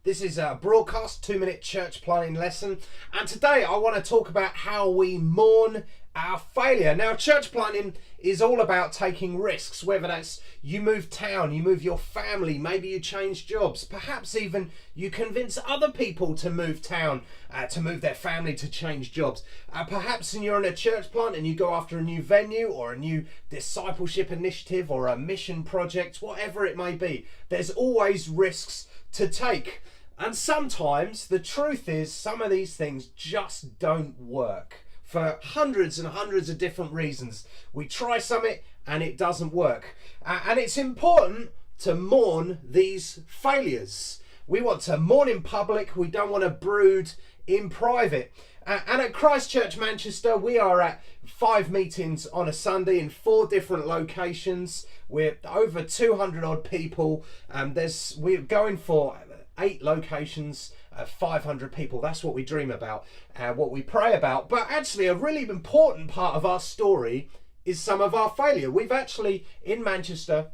This is a broadcast 2-minute church planning lesson, and today I want to talk about how we mourn our failure. Now, church planning is all about taking risks, whether that's you move town, you move your family, maybe you change jobs, perhaps even you convince other people to move town, to move their family, to change jobs. Perhaps you're in a church plant and you go after a new venue or a new discipleship initiative or a mission project, whatever it may be. There's always risks to take. And sometimes the truth is some of these things just don't work for hundreds and hundreds of different reasons. We try something and it doesn't work. And it's important to mourn these failures. We want to mourn in public. We don't want to brood in private. And at Christ Church Manchester, we are at 5 meetings on a Sunday in 4 different locations. We're over 200 odd people. We're going for 8 locations, 500 people. That's what we dream about, what we pray about. But actually, a really important part of our story is some of our failure. We've actually, in Manchester,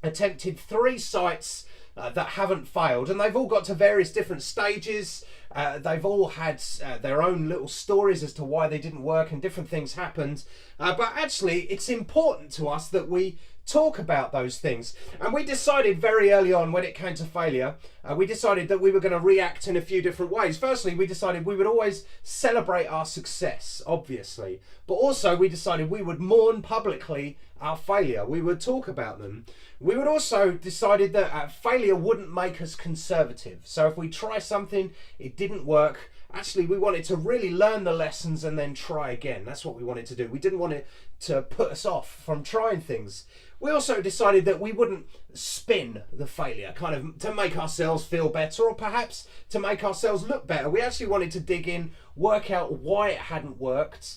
attempted 3 sites that haven't failed, and they've all got to various different stages. They've all had their own little stories as to why they didn't work and different things happened. But actually, it's important to us that we talk about those things. And we decided very early on, when it came to failure, we decided that we were going to react in a few different ways. Firstly, we decided we would always celebrate our success, obviously, but also we decided we would mourn publicly our failure. We would talk about them. We would also decided that failure wouldn't make us conservative. So if we try something, it didn't work, actually we wanted to really learn the lessons and then try again. That's what we wanted to do. We didn't want it to put us off from trying things. We also decided that we wouldn't spin the failure, kind of to make ourselves feel better or perhaps to make ourselves look better. We actually wanted to dig in, work out why it hadn't worked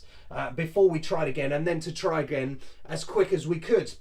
before we tried again, and then to try again as quick as we could.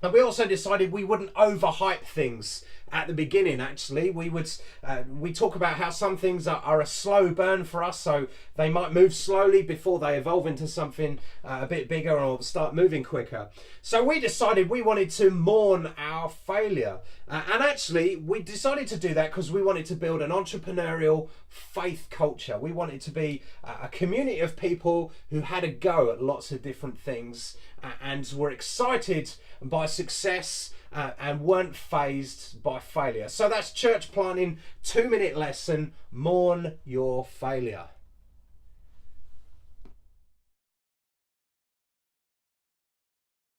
And we also decided we wouldn't overhype things at the beginning. Actually, we talk about how some things are a slow burn for us, so they might move slowly before they evolve into something a bit bigger or start moving quicker. So we decided we wanted to mourn our failure, and actually we decided to do that because we wanted to build an entrepreneurial faith culture. We wanted to be a community of people who had a go at lots of different things and were excited by success and weren't fazed by failure. So that's church planning 2-minute lesson. Mourn your failure.